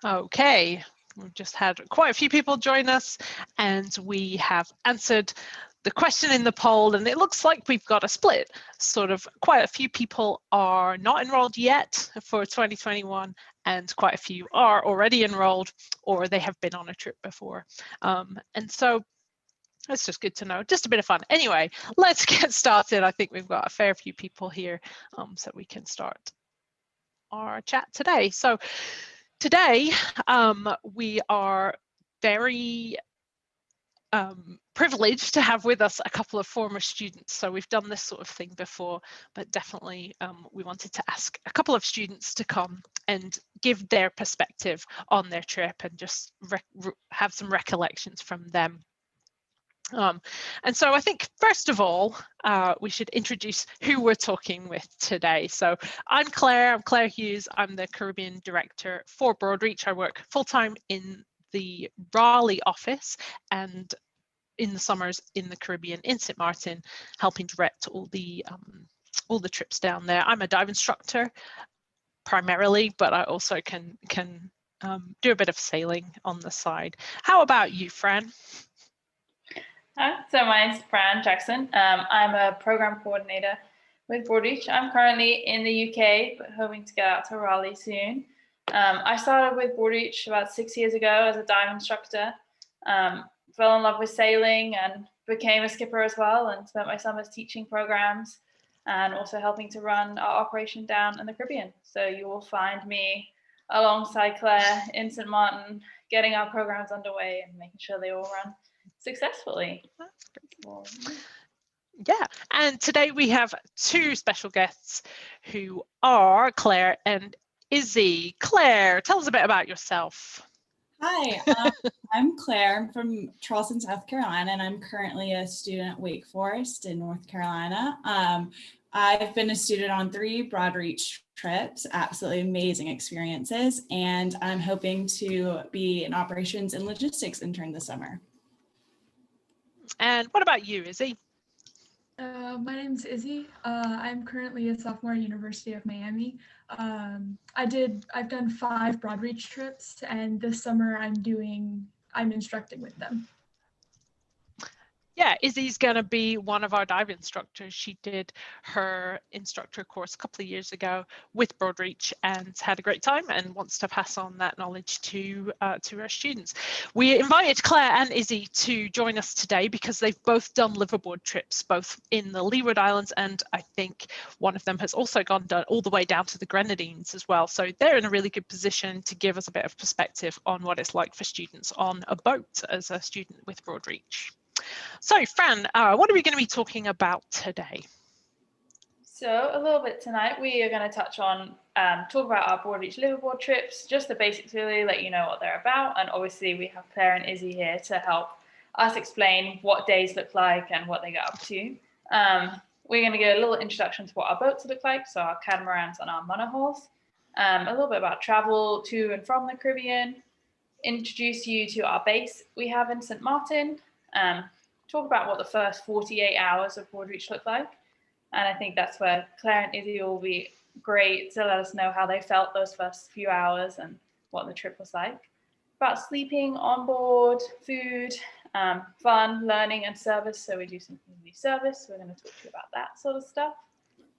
Okay, we've just had quite a few people join us and we have answered the question in the poll, and it looks like we've got a split. Sort of quite a few people are not enrolled yet for 2021 and quite a few are already enrolled or they have been on a trip before. And so it's just good to know, just a bit of fun. Anyway, let's get started. I think we've got a fair few people here so we can start our chat today. So today we are very privileged to have with us a couple of former students. So we've done this sort of thing before, but definitely we wanted to ask a couple of students to come and give their perspective on their trip and just have some recollections from them. And so I think first of all, we should introduce who we're talking with today. So I'm Claire Hughes. I'm the Caribbean director for Broadreach. I work full-time in the Raleigh office and in the summers in the Caribbean in St. Martin, helping direct all the trips down there. I'm a dive instructor primarily, but I also can do a bit of sailing on the side. How about you, Fran? So my name's Fran Jackson. I'm a program coordinator with Broadreach. I'm currently in the UK, but hoping to get out to Raleigh soon. I started with Broadreach about 6 years ago as a dive instructor. Fell in love with sailing and became a skipper as well, and spent my summers teaching programs and also helping to run our operation down in the Caribbean. So you will find me alongside Claire in St. Martin, getting our programs underway and making sure they all run successfully. That's great. Yeah, and today we have two special guests who are Claire and Izzy. Claire, tell us a bit about yourself. Hi, I'm Claire. I'm from Charleston, South Carolina, and I'm currently a student at Wake Forest in North Carolina. I've been a student on 3 Broadreach trips, absolutely amazing experiences, and I'm hoping to be an operations and logistics intern this summer. And what about you, Izzy? My name's Izzy. I'm currently a sophomore at University of Miami. I've done 5 Broadreach trips, and this summer I'm instructing with them. Yeah, Izzy's going to be one of our dive instructors. She did her instructor course a couple of years ago with Broadreach and had a great time and wants to pass on that knowledge to her students. We invited Claire and Izzy to join us today because they've both done Liveaboard trips, both in the Leeward Islands, and I think one of them has also gone all the way down to the Grenadines as well. So they're in a really good position to give us a bit of perspective on what it's like for students on a boat as a student with Broadreach. So Fran, what are we going to be talking about today? So a little bit tonight, we are going to touch on, talk about our Broadreach Liveaboard trips, just the basics really, let you know what they're about. And obviously we have Claire and Izzy here to help us explain what days look like and what they get up to. We're going to get a little introduction to what our boats look like, so our catamarans and our monohulls, a little bit about travel to and from the Caribbean, introduce you to our base we have in St. Martin, talk about what the first 48 hours of Broadreach look like. And I think that's where Claire and Izzy will be great to let us know how they felt those first few hours and what the trip was like. About sleeping on board, food, fun, learning and service. So we do some community service. We're going to talk to you about that sort of stuff.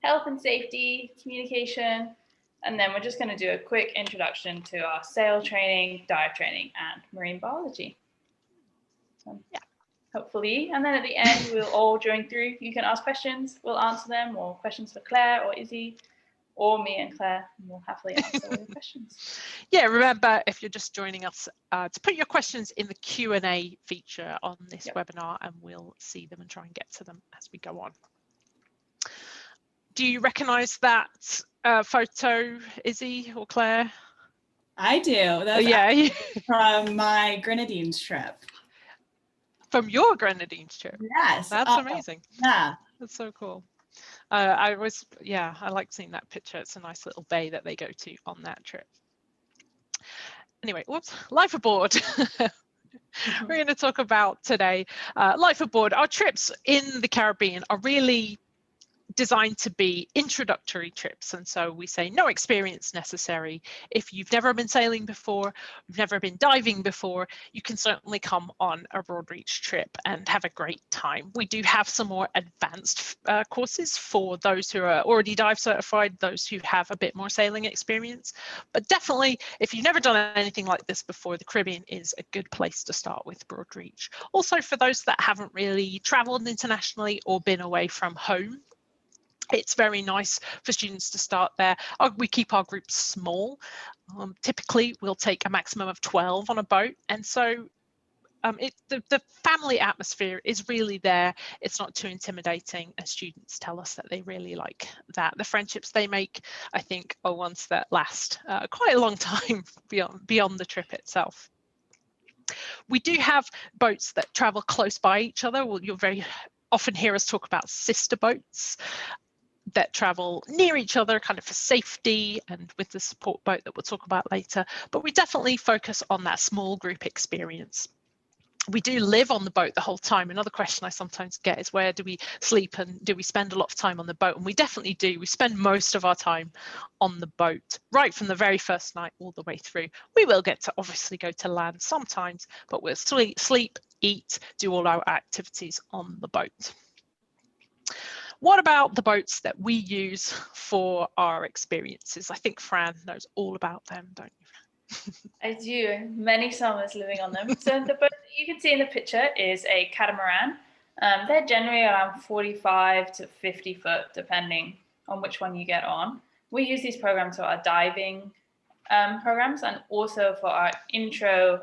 Health and safety, communication. And then we're just going to do a quick introduction to our sail training, dive training, and marine biology. So, yeah. Hopefully, and then at the end we'll all join through. You can ask questions, we'll answer them, or questions for Claire or Izzy or me and Claire, and we'll happily answer all your questions. Yeah, remember, if you're just joining us, to put your questions in the Q&A feature on this webinar, and we'll see them and try and get to them as we go on. Do you recognise that photo, Izzy or Claire? I do. That's from my Grenadines trip. From your Grenadines trip? Yes. That's amazing. Yeah. That's so cool. I like seeing that picture. It's a nice little bay that they go to on that trip. Anyway, whoops, Liveaboard. We're going to talk about today Liveaboard. Our trips in the Caribbean are really designed to be introductory trips, and so we say no experience necessary. If you've never been sailing before, you've never been diving before, you can certainly come on a Broadreach trip and have a great time. We do have some more advanced courses for those who are already dive certified, those who have a bit more sailing experience, but definitely if you've never done anything like this before, the Caribbean is a good place to start with Broadreach. Also, for those that haven't really traveled internationally or been away from home, it's very nice for students to start there. We keep our groups small. Typically, we'll take a maximum of 12 on a boat. And so the family atmosphere is really there. It's not too intimidating, and students tell us that they really like that. The friendships they make, I think, are ones that last quite a long time beyond the trip itself. We do have boats that travel close by each other. Well, you'll very often hear us talk about sister boats that travel near each other kind of for safety and with the support boat that we'll talk about later. But we definitely focus on that small group experience. We do live on the boat the whole time. Another question I sometimes get is, where do we sleep and do we spend a lot of time on the boat? And we definitely do. We spend most of our time on the boat, right from the very first night all the way through. We will get to obviously go to land sometimes, but we'll sleep, eat, do all our activities on the boat. What about the boats that we use for our experiences? I think Fran knows all about them, don't you? I do. Many summers living on them. So the boat that you can see in the picture is a catamaran. They're generally around 45 to 50 foot, depending on which one you get on. We use these programs for our diving programs and also for our intro,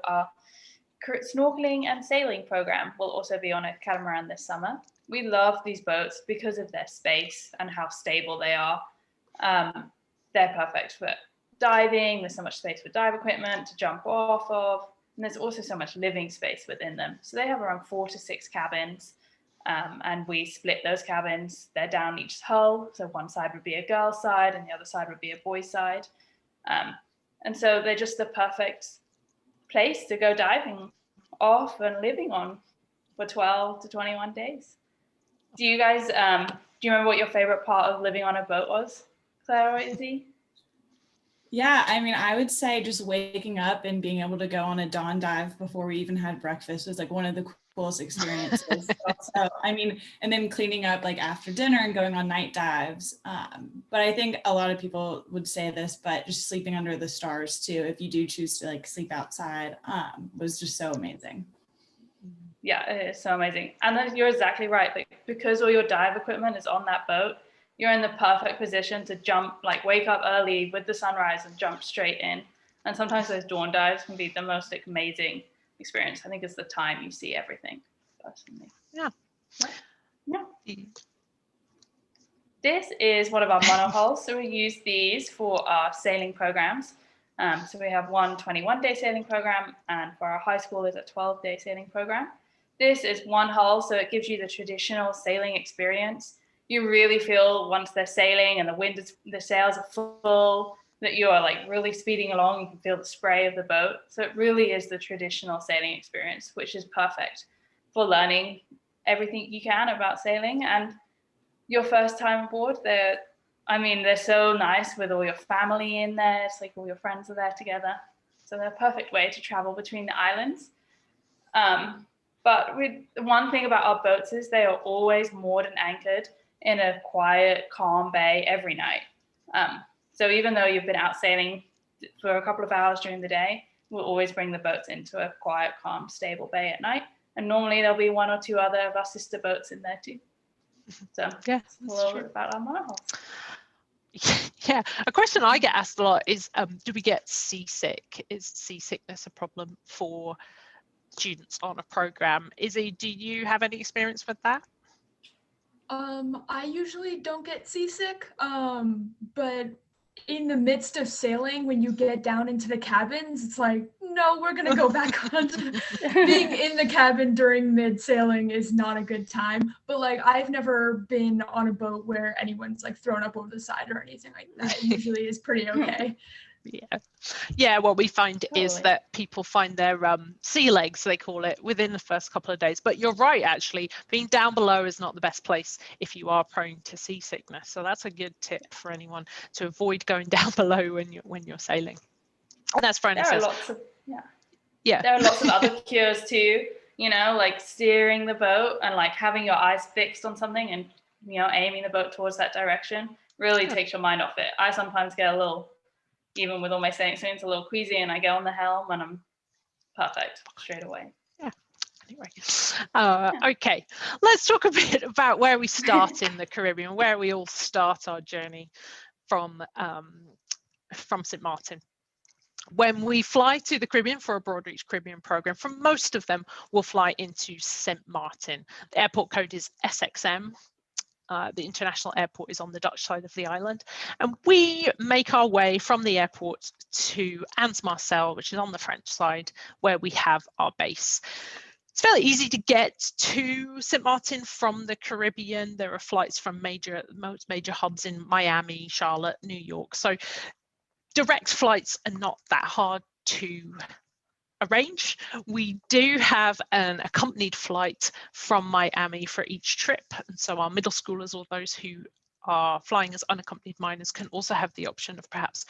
snorkeling and sailing program will also be on a catamaran this summer. We love these boats because of their space and how stable they are. They're perfect for diving. There's so much space for dive equipment to jump off of, and there's also so much living space within them. So they have around 4 to 6 cabins, and we split those cabins. They're down each hull, so one side would be a girl's side and the other side would be a boy's side. And so they're just the perfect place to go diving off and living on for 12 to 21 days. Do you guys, do you remember what your favorite part of living on a boat was, Claire or Izzy? Yeah, I mean, I would say just waking up and being able to go on a dawn dive before we even had breakfast was like one of the coolest experiences. Also, I mean, and then cleaning up like after dinner and going on night dives. But I think a lot of people would say this, but just sleeping under the stars too, if you do choose to like sleep outside, was just so amazing. Yeah, it is so amazing. And then you're exactly right. Like, because all your dive equipment is on that boat, you're in the perfect position to jump, like wake up early with the sunrise and jump straight in. And sometimes those dawn dives can be the most amazing experience. I think it's the time you see everything, personally. Yeah. Yeah. This is one of our monohulls. So we use these for our sailing programs. So we have one 21-day sailing program, and for our high school there's a 12-day sailing program. This is one hull, so it gives you the traditional sailing experience. You really feel once they're sailing and the sails are full, that you are like really speeding along. You can feel the spray of the boat. So it really is the traditional sailing experience, which is perfect for learning everything you can about sailing. And your first time aboard, they're so nice with all your family in there. It's like all your friends are there together. So they're a perfect way to travel between the islands. But one thing about our boats is they are always moored and anchored in a quiet, calm bay every night. So even though you've been out sailing for a couple of hours during the day, we'll always bring the boats into a quiet, calm, stable bay at night. And normally there'll be 1 or 2 other of our sister boats in there too. So yeah, a little bit about our monohulls. Yeah, a question I get asked a lot is, do we get seasick? Is seasickness a problem for students on a program? Izzy, do you have any experience with that? I usually don't get seasick, but in the midst of sailing, when you get down into the cabins, it's like, no, we're gonna go back on. Being in the cabin during mid-sailing is not a good time, but like I've never been on a boat where anyone's like thrown up over the side or anything like that. It usually is pretty okay. Yeah, what we find is Totally. that people find their sea legs, they call it, within the first couple of days. But you're right, actually, being down below is not the best place if you are prone to seasickness. So that's a good tip for anyone, to avoid going down below when you're sailing. And as Fran There says, are lots of there are lots of other cures too, you know, like steering the boat and like having your eyes fixed on something and, you know, aiming the boat towards that direction really takes your mind off it. I sometimes get a little, even with all my sailing experience, a little queasy, and I get on the helm and I'm perfect straight away. Anyway, okay, let's talk a bit about where we start in the Caribbean, where we all start our journey from St. Martin. When we fly to the Caribbean for a Broadreach Caribbean program, for most of them, we'll fly into St. Martin. The airport code is SXM. The international airport is on the Dutch side of the island. And we make our way from the airport to Anse-Marcel, which is on the French side, where we have our base. It's fairly easy to get to St. Martin from the Caribbean. There are flights from most major hubs in Miami, Charlotte, New York. So direct flights are not that hard to arrange. We do have an accompanied flight from Miami for each trip, and so our middle schoolers or those who are flying as unaccompanied minors can also have the option of perhaps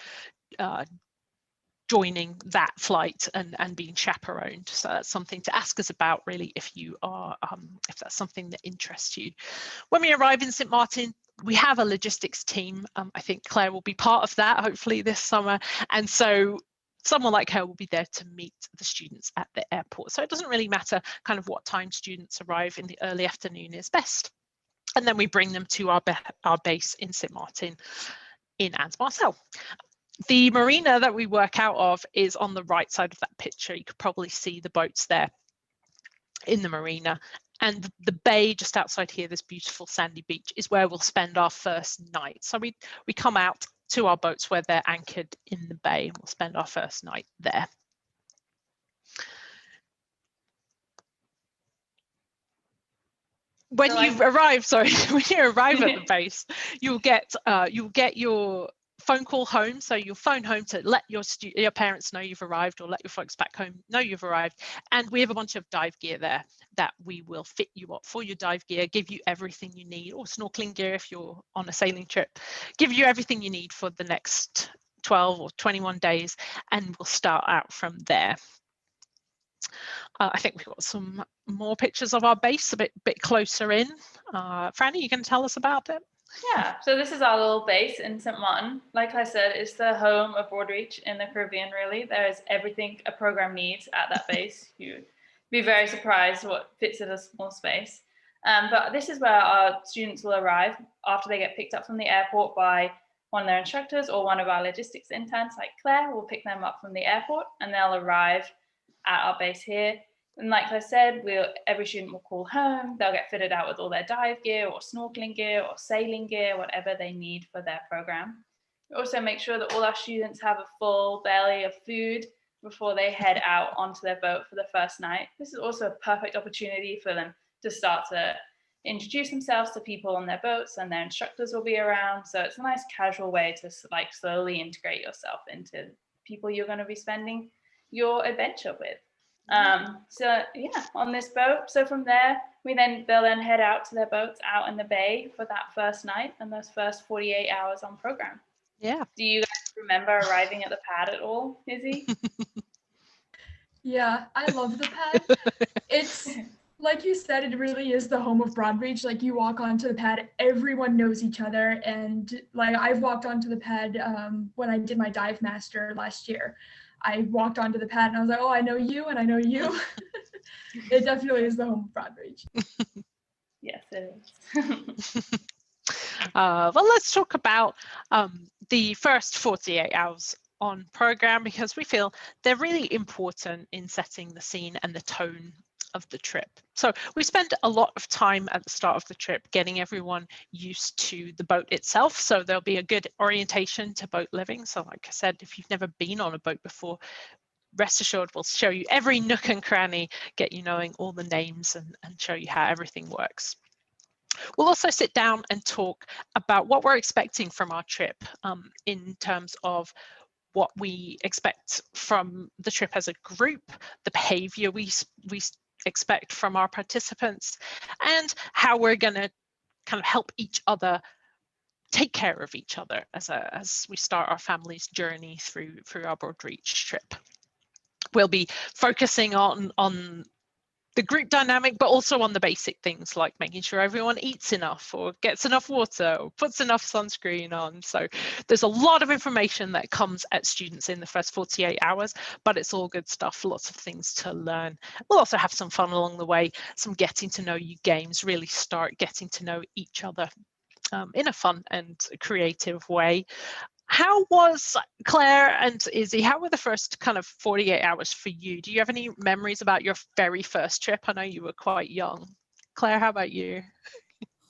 joining that flight and being chaperoned. So that's something to ask us about, really, if you are if that's something that interests you. When we arrive in St. Martin, we have a logistics team. I think Claire will be part of that, hopefully this summer, and so someone like her will be there to meet the students at the airport. So it doesn't really matter kind of what time students arrive. In the early afternoon is best, and then we bring them to our base in St. Martin in Anse-Marcel. The marina that we work out of is on the right side of that picture. You could probably see the boats there in the marina. And the bay just outside here, this beautiful sandy beach, is where we'll spend our first night. So we come out to our boats where they're anchored in the bay, and we'll spend our first night there. When you arrive, when you arrive at the base, you'll get your phone call home. So you'll phone home to let your parents know you've arrived, or let your folks back home know you've arrived. And we have a bunch of dive gear there that we will fit you up for your dive gear, give you everything you need, or snorkeling gear if you're on a sailing trip, give you everything you need for the next 12 or 21 days, and we'll start out from there. I think we've got some more pictures of our base a bit closer in. Franny, you can tell us about it? Yeah, so this is our little base in St. Martin. Like I said, it's the home of Broadreach in the Caribbean, really. There is everything a program needs at that base. You'd be very surprised what fits in a small space. But this is where our students will arrive after they get picked up from the airport by one of their instructors or one of our logistics interns, like Claire. We'll pick them up from the airport and they'll arrive at our base here. And like I said, every student will call home. They'll get fitted out with all their dive gear or snorkeling gear or sailing gear, whatever they need for their program. We also make sure that all our students have a full belly of food before they head out onto their boat for the first night. This is also a perfect opportunity for them to start to introduce themselves to people on their boats, and their instructors will be around. So it's a nice casual way to like slowly integrate yourself into people you're going to be spending your adventure with. So yeah, on this boat. So from there, they'll then head out to their boats out in the bay for that first night and those first 48 hours on program. Yeah. Do you guys remember arriving at the pad at all, Izzy? Yeah, I love the pad. It's like you said, it really is the home of Broadreach. Like you walk onto the pad, everyone knows each other. And like I've walked onto the pad when I did my dive master last year. I walked onto the pad and I was like, oh, I know you and I know you. It definitely is the home of Broadreach. Yes, it is. Well, let's talk about the first 48 hours on program, because we feel they're really important in setting the scene and the tone of the trip. So we spend a lot of time at the start of the trip getting everyone used to the boat itself. So there'll be a good orientation to boat living. So like I said, if you've never been on a boat before, rest assured we'll show you every nook and cranny, get you knowing all the names and show you how everything works. We'll also sit down and talk about what we're expecting from our trip in terms of what we expect from the trip as a group, the behavior we expect from our participants, and how we're going to kind of help each other take care of each other as we start our family's journey through our Broadreach trip. We'll be focusing on the group dynamic, but also on the basic things like making sure everyone eats enough or gets enough water or puts enough sunscreen on. So there's a lot of information that comes at students in the first 48 hours, but it's all good stuff, lots of things to learn. We'll also have some fun along the way, some getting to know you games, really start getting to know each other in a fun and creative way. How was, Claire and Izzy, how were the first kind of 48 hours for you? Do you have any memories about your very first trip? I know you were quite young. Claire, how about you?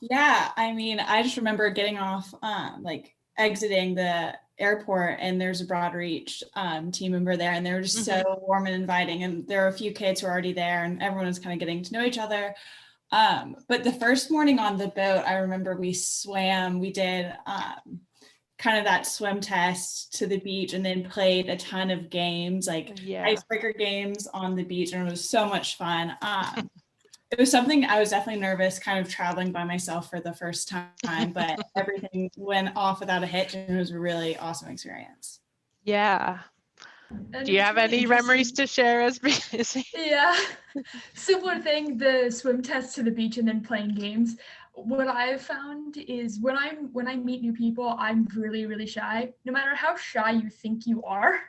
Yeah, I mean, I just remember getting off, like exiting the airport, and there's a Broadreach team member there, and they were just so warm and inviting. And there were a few kids who were already there, and everyone was kind of getting to know each other. But the first morning on the boat, I remember we swam, we did kind of that swim test to the beach, and then played a ton of games, like icebreaker games on the beach, and it was so much fun. It was something I was definitely nervous, kind of traveling by myself for the first time, but everything went off without a hitch, and it was a really awesome experience. Yeah. And do you have really any memories to share as Izzy? Yeah, similar thing, the swim test to the beach and then playing games. What I've found is when I meet new people, I'm really, really shy. No matter how shy you think you are,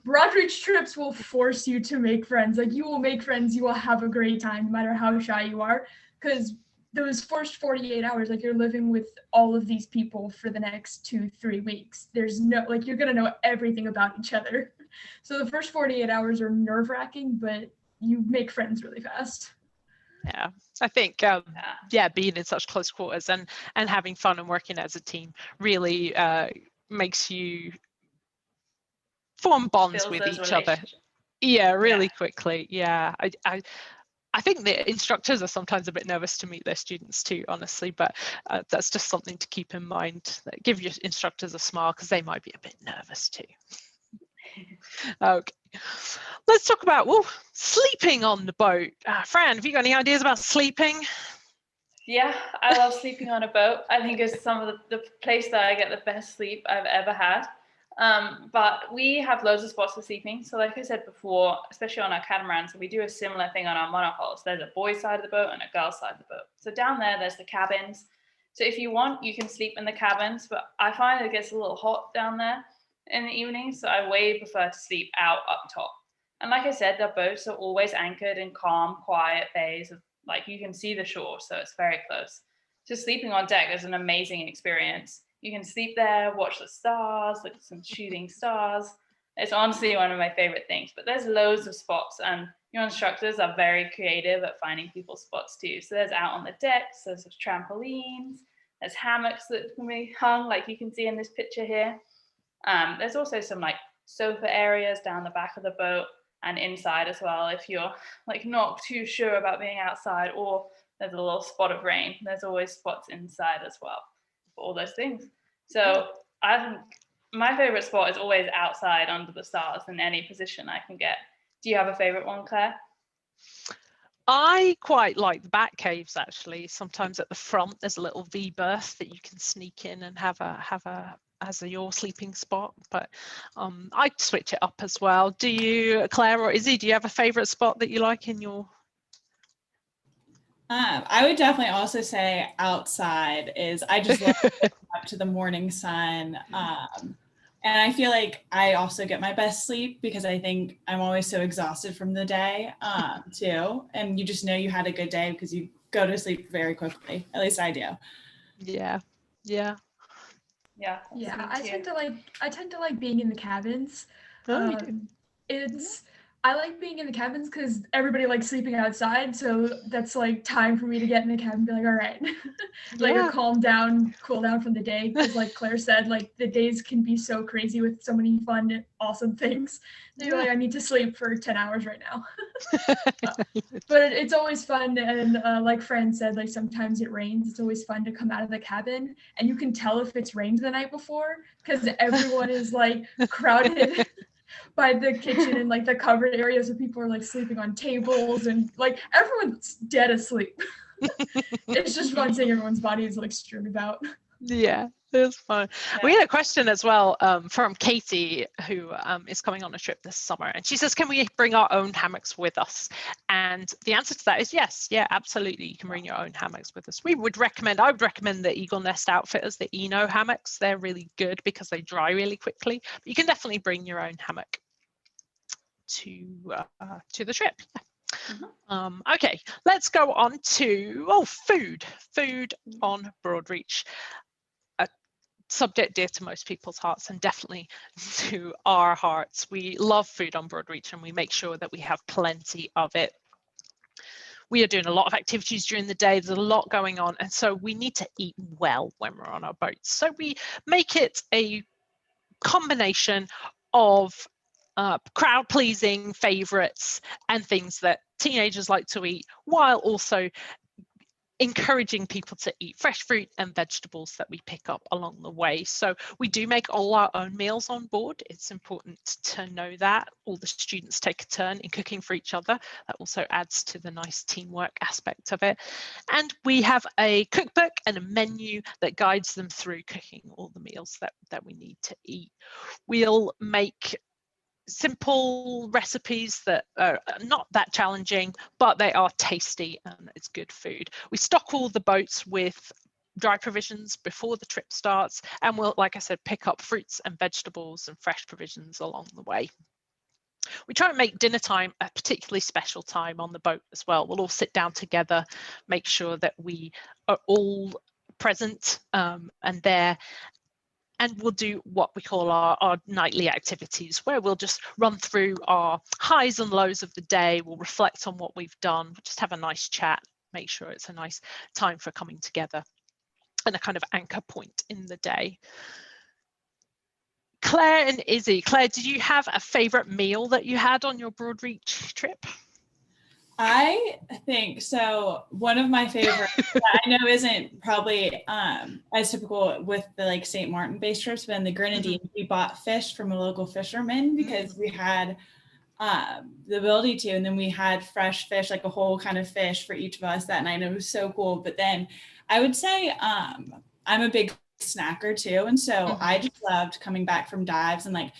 Broadreach trips will force you to make friends. Like, you will make friends, you will have a great time, no matter how shy you are. Because those first 48 hours, like, you're living with all of these people for the next 2-3 weeks. There's no, like, you're gonna know everything about each other. So the first 48 hours are nerve-wracking, but you make friends really fast. Yeah, I think being in such close quarters and having fun and working as a team really makes you form bonds with each other. Yeah, really quickly. Yeah, I think the instructors are sometimes a bit nervous to meet their students too, honestly, but that's just something to keep in mind. Give your instructors a smile, because they might be a bit nervous too. Okay, let's talk about sleeping on the boat. Fran, have you got any ideas about sleeping? Yeah, I love sleeping on a boat. I think it's some of the place that I get the best sleep I've ever had. But we have loads of spots for sleeping. So like I said before, especially on our catamarans, we do a similar thing on our monohulls. There's a boys' side of the boat and a girls' side of the boat. So down there's the cabins. So if you want, you can sleep in the cabins, but I find it gets a little hot down there in the evening, so I way prefer to sleep out up top. And like I said, the boats are always anchored in calm, quiet bays. Like, you can see the shore, so it's very close. Just sleeping on deck is an amazing experience. You can sleep there, watch the stars, look at some shooting stars. It's honestly one of my favorite things. But there's loads of spots, and your instructors are very creative at finding people's spots too. So there's out on the decks, there's trampolines, there's hammocks that can be hung, like you can see in this picture here. There's also some like sofa areas down the back of the boat and inside as well, if you're like not too sure about being outside, or there's a little spot of rain. There's always spots inside as well for all those things. So I think my favorite spot is always outside under the stars in any position I can get. Do you have a favorite one, Claire? I quite like the back caves, actually. Sometimes at the front there's a little V berth that you can sneak in and have as your sleeping spot, but I'd switch it up as well. Do you, Claire or Izzy, do you have a favorite spot that you like in your? I would definitely also say outside. I just love up to the morning sun. And I feel like I also get my best sleep because I think I'm always so exhausted from the day too. And you just know you had a good day because you go to sleep very quickly. At least I do. Yeah. I tend to like being in the cabins. Oh, you do. It's I like being in the cabins because everybody likes sleeping outside. So that's like time for me to get in the cabin and be like, all right, like a calm down, cool down from the day. Because like Claire said, like the days can be so crazy with so many fun, awesome things. So you're like, I need to sleep for 10 hours right now. But it's always fun. And like Fran said, like sometimes it rains. It's always fun to come out of the cabin and you can tell if it's rained the night before because everyone is like crowded by the kitchen and like the covered areas where people are like sleeping on tables and like everyone's dead asleep. It's just fun seeing everyone's bodies like strewn about. Yeah, it was fun. Yeah. We had a question as well from Katie, who is coming on a trip this summer, and she says, can we bring our own hammocks with us? And the answer to that is yes. Yeah, absolutely. You can bring your own hammocks with us. I would recommend the Eagle Nest Outfitters, the Eno hammocks. They're really good because they dry really quickly. But you can definitely bring your own hammock to the trip. Okay, let's go on to food on Broadreach. A subject dear to most people's hearts and definitely to our hearts. We love food on Broadreach and we make sure that we have plenty of it. We are doing a lot of activities during the day. There's a lot going on, and so we need to eat well when we're on our boats. So we make it a combination of crowd-pleasing favorites and things that teenagers like to eat, while also encouraging people to eat fresh fruit and vegetables that we pick up along the way. So we do make all our own meals on board. It's important to know that. All the students take a turn in cooking for each other. That also adds to the nice teamwork aspect of it. And we have a cookbook and a menu that guides them through cooking all the meals that we need to eat. We'll make simple recipes that are not that challenging, but they are tasty and it's good food. We stock all the boats with dry provisions before the trip starts, and we'll, like I said, pick up fruits and vegetables and fresh provisions along the way. We try and make dinner time a particularly special time on the boat as well. We'll all sit down together, make sure that we are all present and there. And we'll do what we call our nightly activities, where we'll just run through our highs and lows of the day. We'll reflect on what we've done. We'll just have a nice chat, make sure it's a nice time for coming together and a kind of anchor point in the day. Claire and Izzy. Claire, did you have a favourite meal that you had on your Broadreach trip? I think so. One of my favorites that I know isn't probably as typical with the like St. Martin based trips, but in the Grenadines, we bought fish from a local fisherman because we had the ability to, and then we had fresh fish, like a whole kind of fish for each of us that night. It was so cool. But then I would say I'm a big snacker too, and so I just loved coming back from dives and like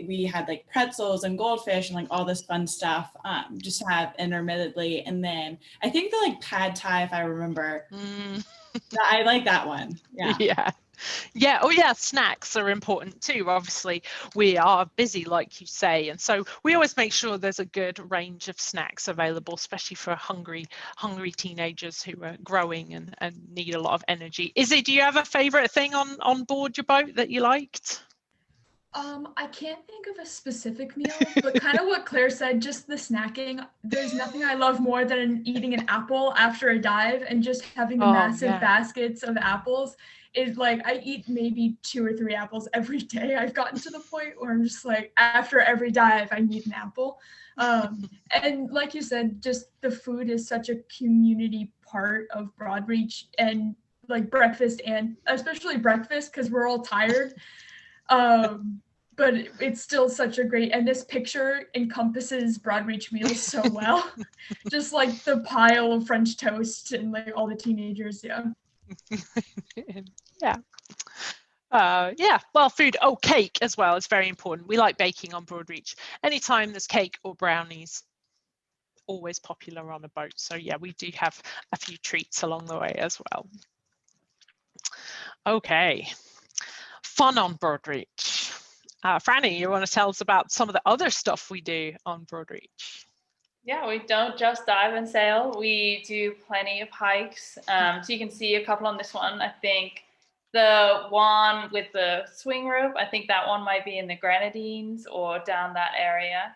we had like pretzels and goldfish and like all this fun stuff just to have intermittently. And then I think the like pad thai, if I remember, I like that one. Yeah. Oh yeah, snacks are important too. Obviously we are busy, like you say, and so we always make sure there's a good range of snacks available, especially for hungry teenagers who are growing and need a lot of energy. Izzy, do you have a favorite thing on board your boat that you liked? I can't think of a specific meal, but kind of what Claire said, just the snacking. There's nothing I love more than eating an apple after a dive and just having the massive baskets of apples. Is like I eat maybe 2 or 3 apples every day. I've gotten to the point where I'm just like, after every dive, I need an apple. And like you said, just the food is such a community part of Broadreach, and like breakfast, and especially breakfast because we're all tired. But it's still such a great, and this picture encompasses Broadreach meals so well. Just like the pile of French toast and like all the teenagers, Well, food. Cake as well is very important. We like baking on Broadreach. Anytime there's cake or brownies, always popular on a boat. So yeah, we do have a few treats along the way as well. Okay, fun on Broadreach. Franny, you want to tell us about some of the other stuff we do on Broadreach? Yeah, we don't just dive and sail. We do plenty of hikes. So you can see a couple on this one. I think The one with the swing rope, I think that one might be in the Grenadines or down that area.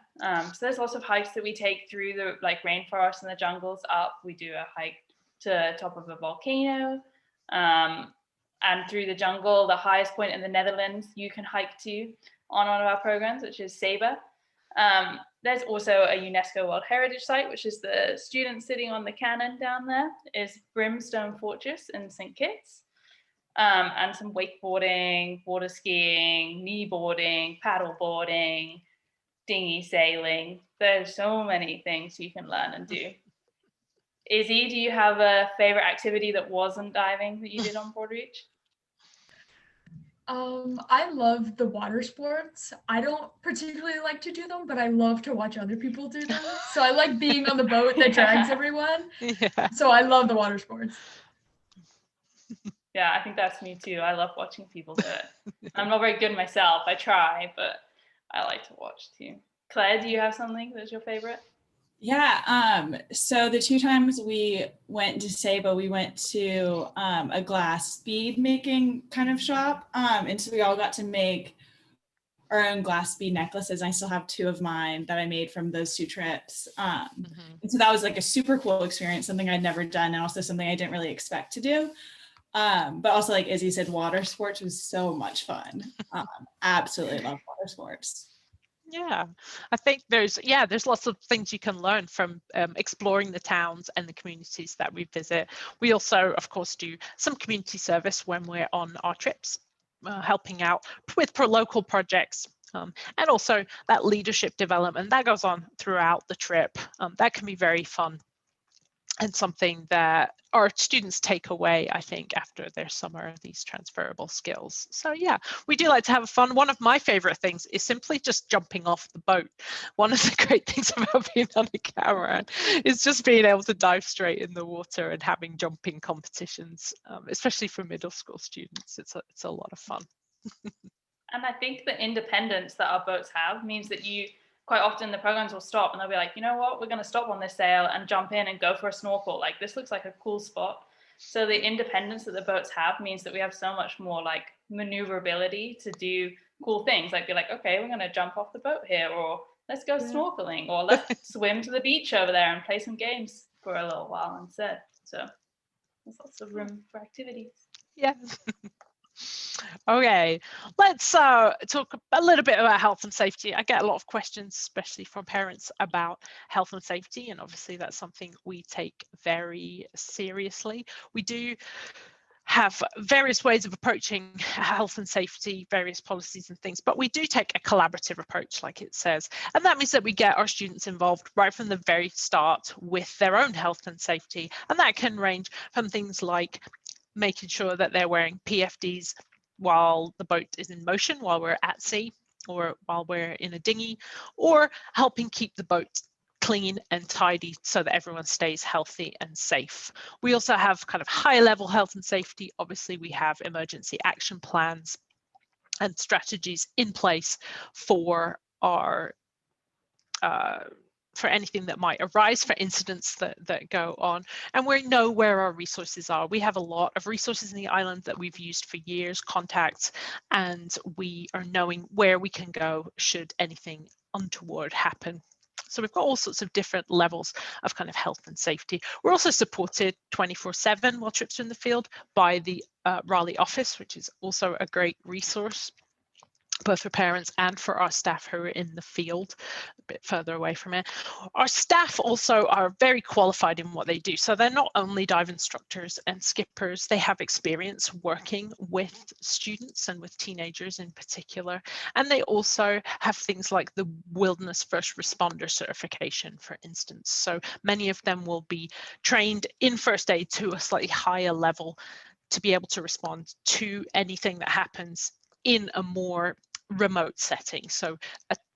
So there's lots of hikes that we take through the like rainforest and the jungles up. We do a hike to the top of a volcano, and through the jungle. The highest point in the Netherlands you can hike to on one of our programs, which is Saba. There's also a UNESCO World Heritage Site, which is the students sitting on the cannon down there, is Brimstone Fortress in St. Kitts. And some wakeboarding, water skiing, kneeboarding, paddle boarding, dinghy sailing. There's so many things you can learn and do. Izzy, do you have a favorite activity that wasn't diving that you did on Broadreach? I love the water sports. I don't particularly like to do them, but I love to watch other people do them. So I like being on the boat that drags everyone. Yeah. So I love the water sports. Yeah, I think that's me too. I love watching people do it. I'm not very good myself. I try, but I like to watch too. Claire, do you have something that's your favorite? Yeah, so the 2 times we went to Saba, we went to a glass bead making kind of shop. And so we all got to make our own glass bead necklaces. I still have 2 of mine that I made from those 2 trips. And so that was like a super cool experience, something I'd never done, and also something I didn't really expect to do. But also, like Izzy said, water sports was so much fun. Absolutely love water sports. Yeah, I think there's lots of things you can learn from exploring the towns and the communities that we visit. We also, of course, do some community service when we're on our trips, helping out with local projects. And also that leadership development that goes on throughout the trip. That can be very fun and something that our students take away, I think, after their summer, these transferable skills. So yeah, we do like to have fun. One of my favorite things is simply just jumping off the boat. One of the great things about being on a catamaran is just being able to dive straight in the water and having jumping competitions, especially for middle school students. It's a lot of fun. And I think the independence that our boats have means that you quite often the programs will stop and they'll be like, you know what, we're going to stop on this sail and jump in and go for a snorkel. Like, this looks like a cool spot. So the independence that the boats have means that we have so much more like maneuverability to do cool things. Like, be like, okay, we're going to jump off the boat here, or let's go snorkeling, or let's swim to the beach over there and play some games for a little while instead. So there's lots of room for activities. Yeah. Okay, let's talk a little bit about health and safety. I get a lot of questions, especially from parents, about health and safety, and obviously that's something we take very seriously. We do have various ways of approaching health and safety, various policies and things, but we do take a collaborative approach, like it says, and that means that we get our students involved right from the very start with their own health and safety, and that can range from things like making sure that they're wearing PFDs while the boat is in motion, while we're at sea, or while we're in a dinghy, or helping keep the boat clean and tidy so that everyone stays healthy and safe. We also have kind of high level health and safety. Obviously, we have emergency action plans and strategies in place for our for anything that might arise, for incidents that go on, and we know where our resources are. We have a lot of resources in the island that we've used for years, contacts, and we are knowing where we can go should anything untoward happen. So we've got all sorts of different levels of kind of health and safety. We're also supported 24/7 while trips are in the field by the Raleigh office, which is also a great resource, both for parents and for our staff who are in the field a bit further away from it. Our staff also are very qualified in what they do. So they're not only dive instructors and skippers, they have experience working with students and with teenagers in particular. And they also have things like the Wilderness First Responder certification, for instance. So many of them will be trained in first aid to a slightly higher level to be able to respond to anything that happens in a more remote setting. So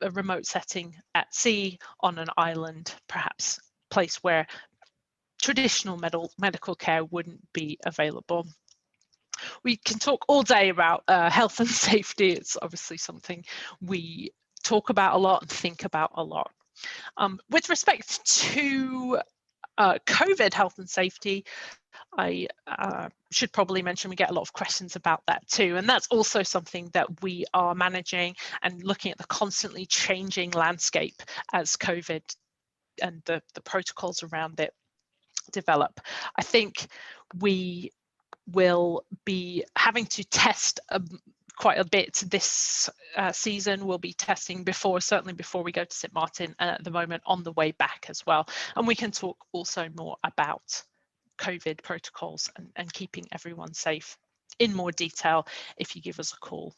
a remote setting at sea, on an island, perhaps a place where traditional medical care wouldn't be available. We can talk all day about health and safety. It's obviously something we talk about a lot and think about a lot. With respect to COVID health and safety, I should probably mention we get a lot of questions about that too, and that's also something that we are managing and looking at the constantly changing landscape as COVID and the protocols around it develop. I think we will be having to test quite a bit this season. We'll be testing certainly before we go to St. Martin, and at the moment on the way back as well. And we can talk also more about COVID protocols and keeping everyone safe in more detail if you give us a call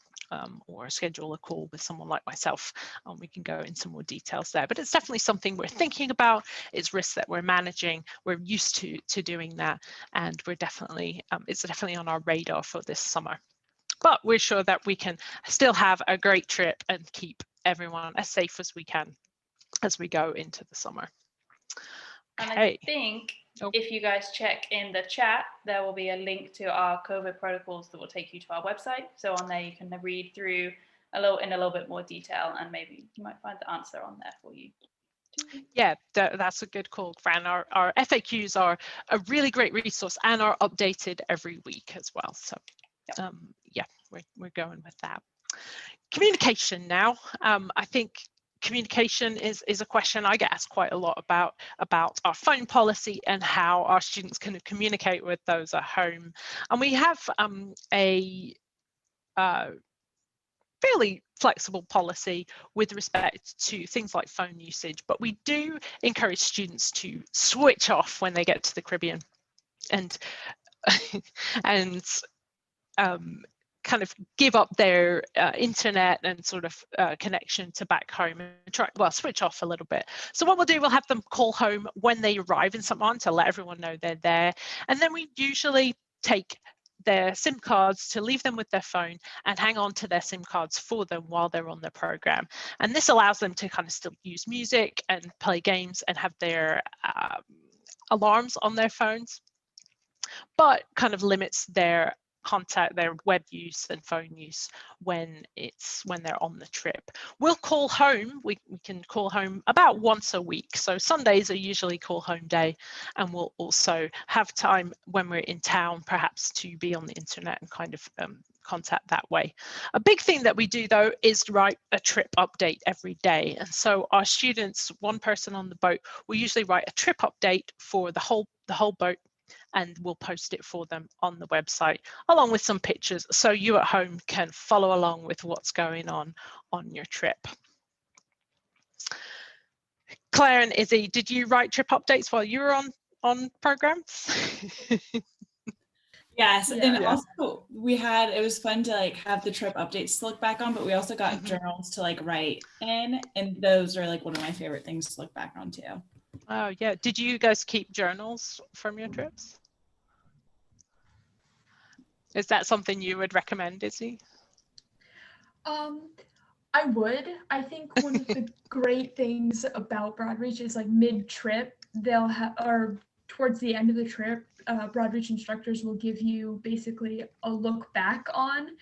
or schedule a call with someone like myself. We can go into more details there, but it's definitely something we're thinking about. It's risks that we're managing. We're used to doing that, and we're definitely it's definitely on our radar for this summer. But we're sure that we can still have a great trip and keep everyone as safe as we can as we go into the summer. And Okay. I think if you guys check in the chat, there will be a link to our COVID protocols that will take you to our website. So on there, you can read through in a little bit more detail, and maybe you might find the answer on there for you. Yeah, that's a good call, Fran. Our FAQs are a really great resource and are updated every week as well. So yeah, we're going with that. Communication now. I think communication is a question I get asked quite a lot about our phone policy and how our students can communicate with those at home. And we have a fairly flexible policy with respect to things like phone usage, but we do encourage students to switch off when they get to the Caribbean and kind of give up their internet and sort of connection to back home and switch off a little bit. So what we'll do, we'll have them call home when they arrive in St. Martin to let everyone know they're there. And then we usually take their SIM cards to leave them with their phone and hang on to their SIM cards for them while they're on their program. And this allows them to kind of still use music and play games and have their alarms on their phones, but kind of limits their contact, their web use and phone use when they're on the trip. We'll call home. We can call home about once a week. So Sundays are usually call home day, and we'll also have time when we're in town perhaps to be on the internet and kind of contact that way. A big thing that we do though is write a trip update every day, and so our students, one person on the boat, will usually write a trip update for the whole boat, and we'll post it for them on the website along with some pictures so you at home can follow along with what's going on your trip. Claire and Izzy, did you write trip updates while you were on programs? Yes, Yeah. and also it was fun to like have the trip updates to look back on, but we also got journals to like write in, and those are like one of my favorite things to look back on too. Oh yeah, did you guys keep journals from your trips? Is that something you would recommend, Izzy? I would. I think one of the great things about Broadreach is like mid-trip, they'll have, or towards the end of the trip, Broadreach instructors will give you basically a look back on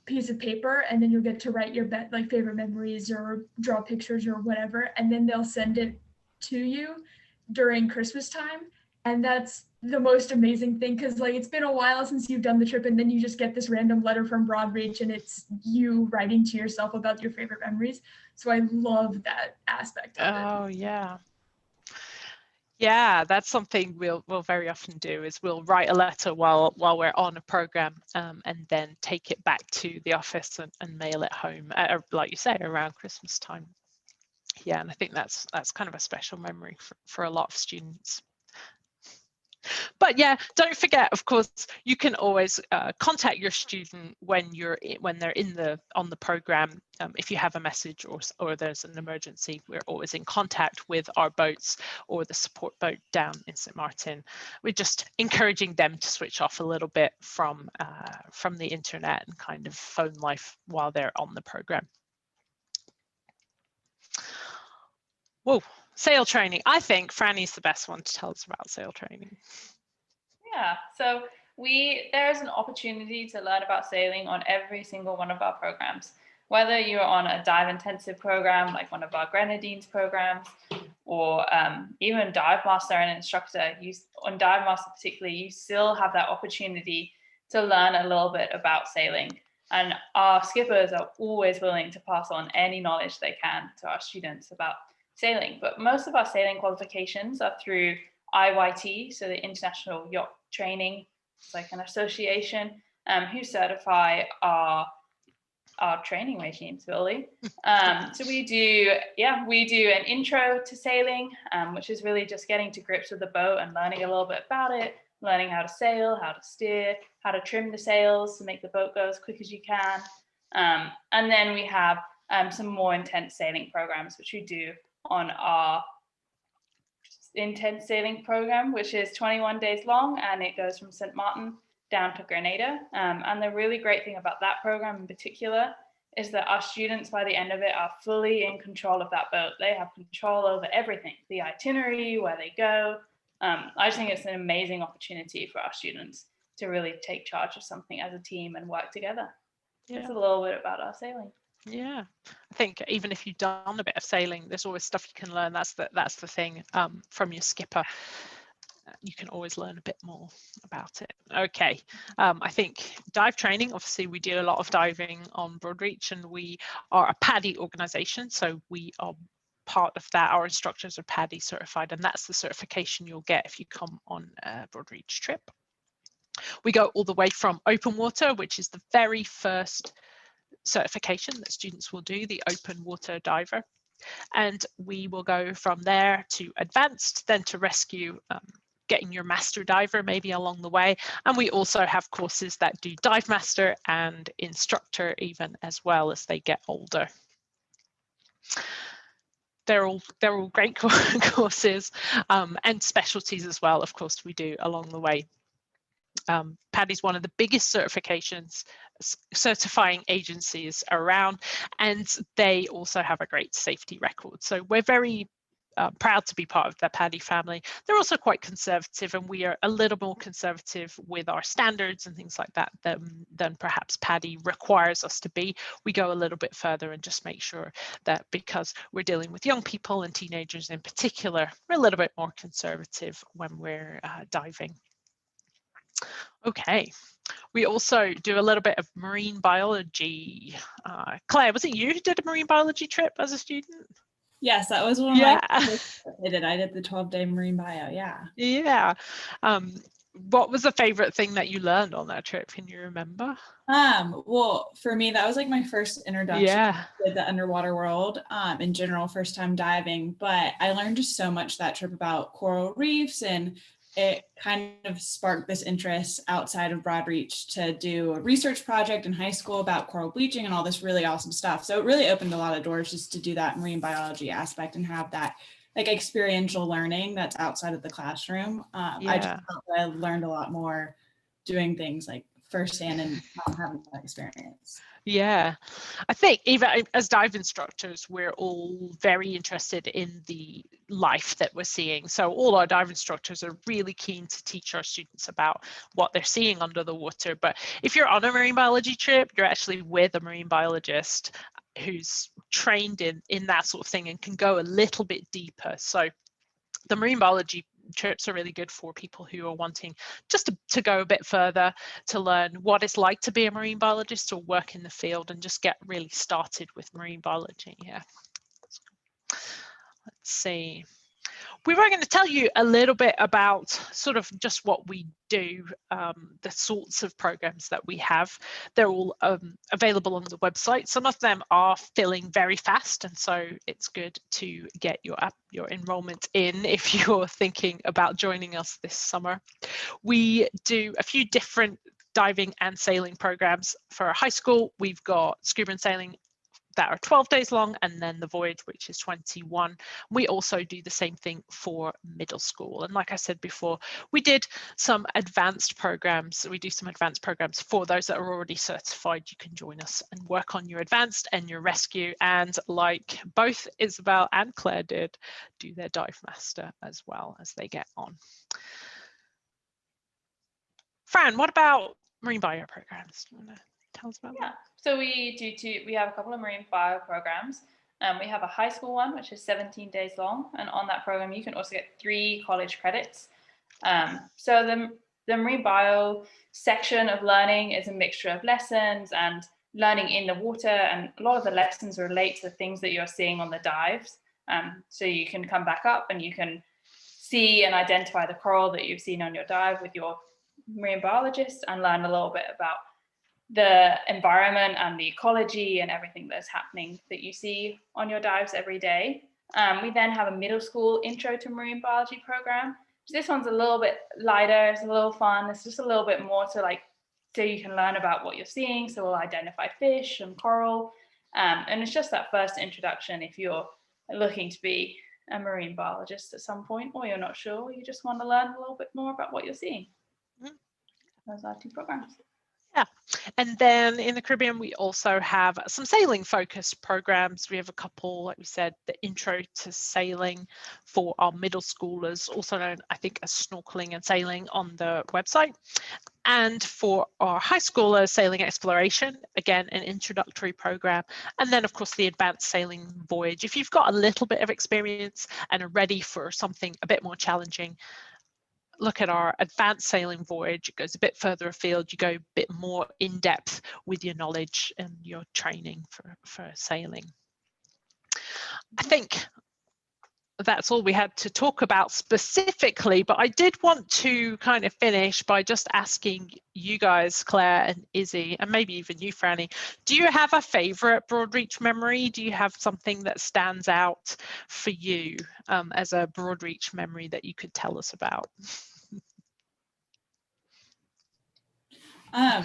piece of paper, and then you'll get to write your favorite memories or draw pictures or whatever, and then they'll send it to you during Christmas time. And that's the most amazing thing, because like it's been a while since you've done the trip, and then you just get this random letter from Broadreach and it's you writing to yourself about your favorite memories. So I love that aspect of it. Oh yeah. Yeah, that's something we'll very often do, is we'll write a letter while we're on a program, and then take it back to the office and mail it home, like you say, around Christmas time. Yeah, and I think that's kind of a special memory for a lot of students. But yeah, don't forget, of course, you can always contact your student when they're on the program. If you have a message or there's an emergency, we're always in contact with our boats or the support boat down in St. Martin. We're just encouraging them to switch off a little bit from the internet and kind of phone life while they're on the program. Whoa, sail training. I think Franny's the best one to tell us about sail training. Yeah, so there's an opportunity to learn about sailing on every single one of our programs. Whether you're on a dive intensive program like one of our Grenadines programs, or even dive master and instructor, on dive master particularly, you still have that opportunity to learn a little bit about sailing. And our skippers are always willing to pass on any knowledge they can to our students about sailing. But most of our sailing qualifications are through IYT, so the International Yacht Training. It's like an association who certify our training regimes, really. So we do an intro to sailing, which is really just getting to grips with the boat and learning a little bit about it, learning how to sail, how to steer, how to trim the sails to make the boat go as quick as you can. And then we have some more intense sailing programs, which we do on our intense sailing program, which is 21 days long, and it goes from St. Martin down to Grenada. And the really great thing about that program in particular is that our students by the end of it are fully in control of that boat. They have control over everything, the itinerary, where they go. I just think it's an amazing opportunity for our students to really take charge of something as a team and work together. Yeah. That's a little bit about our sailing. Yeah, I think even if you've done a bit of sailing, there's always stuff you can learn. That's the thing from your skipper. You can always learn a bit more about it. Okay, I think dive training, obviously we do a lot of diving on Broadreach, and we are a PADI organisation, so we are part of that. Our instructors are PADI certified, and that's the certification you'll get if you come on a Broadreach trip. We go all the way from open water, which is the very first certification that students will do, the open water diver, and we will go from there to advanced, then to rescue, getting your master diver maybe along the way. And we also have courses that do dive master and instructor even as well as they get older. They're all great courses, and specialties as well, of course, we do along the way. PADI is one of the biggest certifying agencies around, and they also have a great safety record. So we're very proud to be part of the PADI family. They're also quite conservative, and we are a little more conservative with our standards and things like that than perhaps PADI requires us to be. We go a little bit further and just make sure that because we're dealing with young people and teenagers in particular, we're a little bit more conservative when we're diving. Okay, we also do a little bit of marine biology. Claire, was it you who did a marine biology trip as a student? Yes, that was one of my first I did the 12-day marine bio, Yeah. What was the favorite thing that you learned on that trip? Can you remember? Well, for me, that was like my first introduction to the underwater world, in general, first time diving, but I learned just so much that trip about coral reefs, and it kind of sparked this interest outside of Broadreach to do a research project in high school about coral bleaching and all this really awesome stuff. So it really opened a lot of doors just to do that marine biology aspect and have that like experiential learning that's outside of the classroom. I just felt that I learned a lot more doing things like firsthand and having that experience. Yeah, I think even as dive instructors, we're all very interested in the life that we're seeing. So all our dive instructors are really keen to teach our students about what they're seeing under the water. But if you're on a marine biology trip, you're actually with a marine biologist who's trained in that sort of thing and can go a little bit deeper. So the marine biology trips are really good for people who are wanting just to go a bit further, to learn what it's like to be a marine biologist or work in the field and just get really started with marine biology. Yeah. Let's see. We were going to tell you a little bit about sort of just what we do, the sorts of programs that we have. They're all available on the website. Some of them are filling very fast, and so it's good to get your enrollment in if you're thinking about joining us this summer. We do a few different diving and sailing programs. For high school, we've got scuba and sailing that are 12 days long, and then the voyage, which is 21. We also do the same thing for middle school. And like I said before, we did some advanced programs. We do some advanced programs for those that are already certified. You can join us and work on your advanced and your rescue. And like both Isabel and Claire did, do their dive master as well as they get on. Fran, what about marine bio programs? Do you want to tell us about that? So we have a couple of marine bio programs. We have a high school one, which is 17 days long. And on that program, you can also get 3 college credits. So the marine bio section of learning is a mixture of lessons and learning in the water. And a lot of the lessons relate to the things that you're seeing on the dives. So you can come back up and you can see and identify the coral that you've seen on your dive with your marine biologist and learn a little bit about the environment and the ecology and everything that's happening that you see on your dives every day. We then have a middle school intro to marine biology program. This one's a little bit lighter, it's a little fun, it's just a little bit more to like, so you can learn about what you're seeing. So we'll identify fish and coral. And it's just that first introduction if you're looking to be a marine biologist at some point, or you're not sure, you just want to learn a little bit more about what you're seeing. Those are 2 programs. Yeah, and then in the Caribbean, we also have some sailing focused programs. We have a couple, like we said, the intro to sailing for our middle schoolers, also known, I think, as snorkeling and sailing on the website. And for our high schoolers, sailing exploration, again, an introductory program. And then, of course, the advanced sailing voyage. If you've got a little bit of experience and are ready for something a bit more challenging, look at our advanced sailing voyage. It goes a bit further afield. You go a bit more in depth with your knowledge and your training for sailing. I think that's all we had to talk about specifically, but I did want to kind of finish by just asking you guys, Claire and Izzy, and maybe even you, Franny, do you have a favorite Broadreach memory? Do you have something that stands out for you as a Broadreach memory that you could tell us about? Yeah,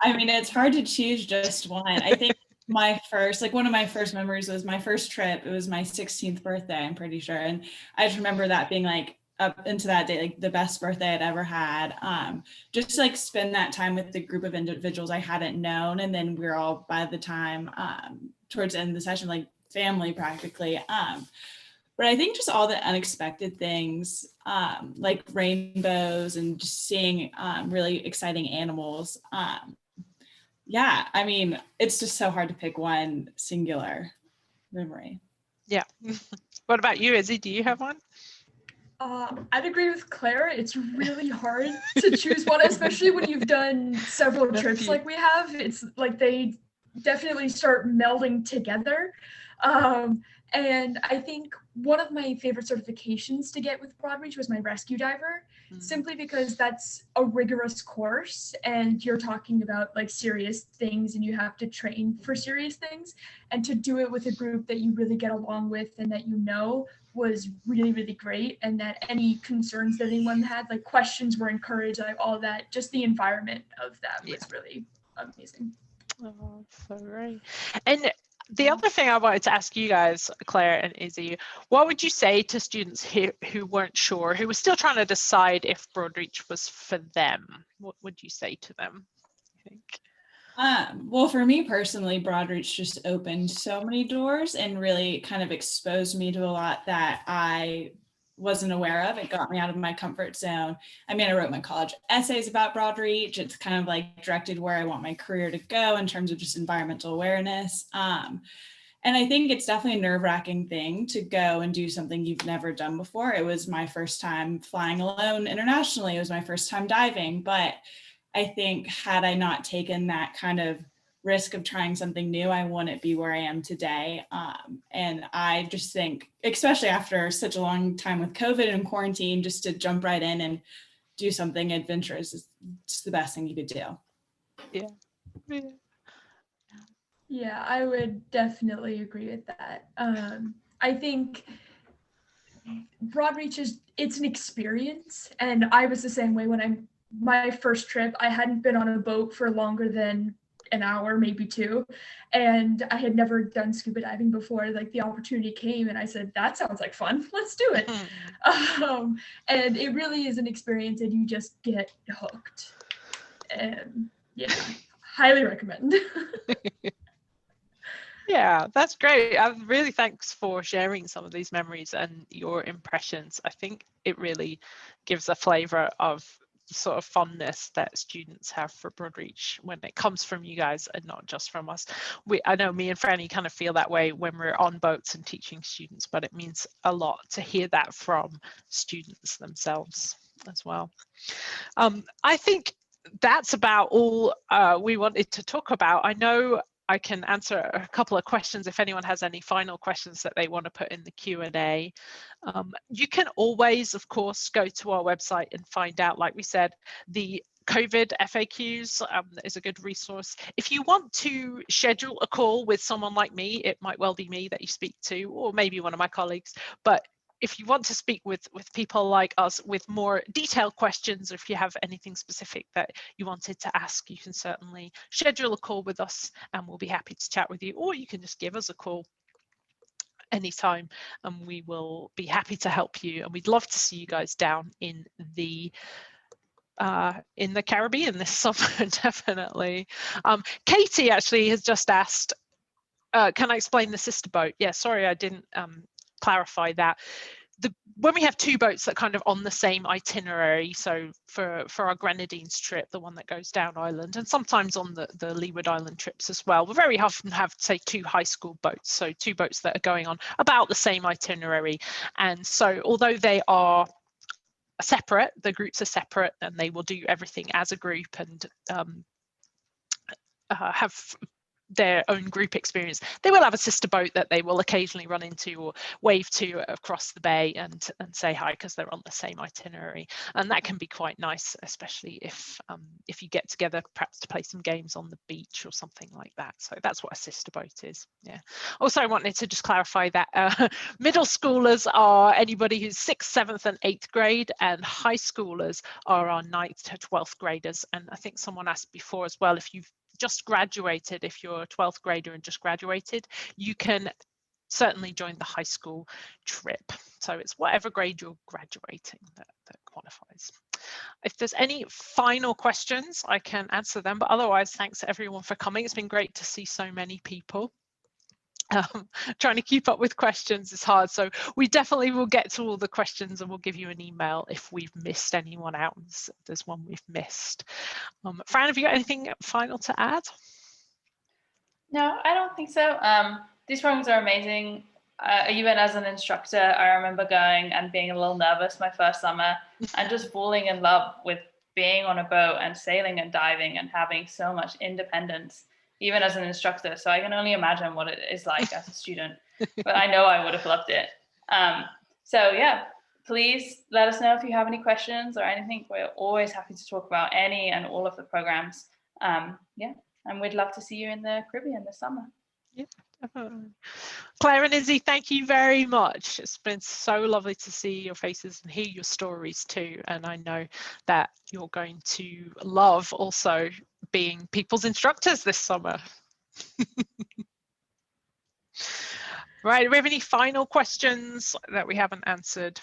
I mean, it's hard to choose just one. I think one of my first memories was my first trip. It was my 16th birthday, I'm pretty sure. And I just remember that being like up into that day, like the best birthday I'd ever had. Just to like spend that time with the group of individuals I hadn't known. And then we're all, by the time towards the end of the session, like family practically. But I think just all the unexpected things, like rainbows and just seeing really exciting animals. Yeah, I mean, it's just so hard to pick one singular memory. Yeah. What about you, Izzy? Do you have one? I'd agree with Claire. It's really hard to choose one, especially when you've done several trips like we have. It's like they definitely start melding together. And I think one of my favorite certifications to get with Broadreach was my rescue diver, simply because that's a rigorous course and you're talking about like serious things and you have to train for serious things. And to do it with a group that you really get along with and that you know was really, really great. And that any concerns that anyone had, like questions were encouraged, like all that, just the environment of that was really amazing. Oh, so great. And the other thing I wanted to ask you guys, Claire and Izzy, what would you say to students who weren't sure, who were still trying to decide if Broadreach was for them? What would you say to them, I think? Well, for me personally, Broadreach just opened so many doors and really kind of exposed me to a lot that I wasn't aware of. It got me out of my comfort zone. I mean, I wrote my college essays about Broadreach. It's kind of like directed where I want my career to go in terms of just environmental awareness. And I think it's definitely a nerve-wracking thing to go and do something you've never done before. It was my first time flying alone internationally. It was my first time diving, but I think had I not taken that kind of risk of trying something new, I wouldn't be where I am today. And I just think, especially after such a long time with COVID and quarantine, just to jump right in and do something adventurous is just the best thing you could do. Yeah. Yeah, I would definitely agree with that. I think Broadreach it's an experience, and I was the same way when my first trip, I hadn't been on a boat for longer than an hour, maybe 2, and I had never done scuba diving before. Like the opportunity came and I said, that sounds like fun, let's do it. And it really is an experience and you just get hooked. And yeah, highly recommend. Yeah, that's great. Really thanks for sharing some of these memories and your impressions. I think it really gives a flavor of the sort of fondness that students have for Broadreach when it comes from you guys and not just from us. I know me and Franny kind of feel that way when we're on boats and teaching students, but it means a lot to hear that from students themselves as well. I think that's about all we wanted to talk about. I know I can answer a couple of questions if anyone has any final questions that they want to put in the Q&A. You can always, of course, go to our website and find out, like we said, the COVID FAQs is a good resource. If you want to schedule a call with someone like me, it might well be me that you speak to, or maybe one of my colleagues, but if you want to speak with people like us with more detailed questions, or if you have anything specific that you wanted to ask, you can certainly schedule a call with us and we'll be happy to chat with you, or you can just give us a call anytime and we will be happy to help you. And we'd love to see you guys down in the Caribbean this summer, definitely. Katie actually has just asked, can I explain the sister boat? Yeah, sorry, I didn't clarify that. When we have two boats that kind of on the same itinerary, so for our Grenadines trip, the one that goes down island, and sometimes on the Leeward Island trips as well, we very often have, say, two high school boats, so two boats that are going on about the same itinerary. And so although they are separate, the groups are separate, and they will do everything as a group and have their own group experience, they will have a sister boat that they will occasionally run into or wave to across the bay and say hi because they're on the same itinerary, and that can be quite nice, especially if you get together perhaps to play some games on the beach or something like that. So that's what a sister boat is. Yeah. Also, I wanted to just clarify that middle schoolers are anybody who's 6th, 7th and 8th grade, and high schoolers are our 9th to 12th graders. And I think someone asked before as well, if you've just graduated, if you're a 12th grader and just graduated, you can certainly join the high school trip. So it's whatever grade you're graduating that qualifies. If there's any final questions, I can answer them, but otherwise, thanks everyone for coming. It's been great to see so many people. Trying to keep up with questions is hard, so we definitely will get to all the questions and we'll give you an email if we've missed anyone out. There's one we've missed. Fran, have you got anything final to add? No, I don't think so. These programs are amazing. Even as an instructor, I remember going and being a little nervous my first summer and just falling in love with being on a boat and sailing and diving and having so much independence, even as an instructor. So I can only imagine what it is like as a student, but I know I would have loved it. So yeah, please let us know if you have any questions or anything. We're always happy to talk about any and all of the programs. Yeah, and we'd love to see you in the Caribbean this summer. Yeah, definitely. Claire and Izzy, thank you very much. It's been so lovely to see your faces and hear your stories too. And I know that you're going to love also being people's instructors this summer. Right, do we have any final questions that we haven't answered?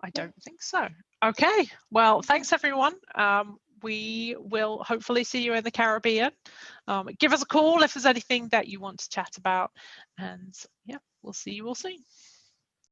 I don't think so. Okay, well, thanks everyone. We will hopefully see you in the Caribbean. Give us a call if there's anything that you want to chat about, and yeah, we'll see you all soon.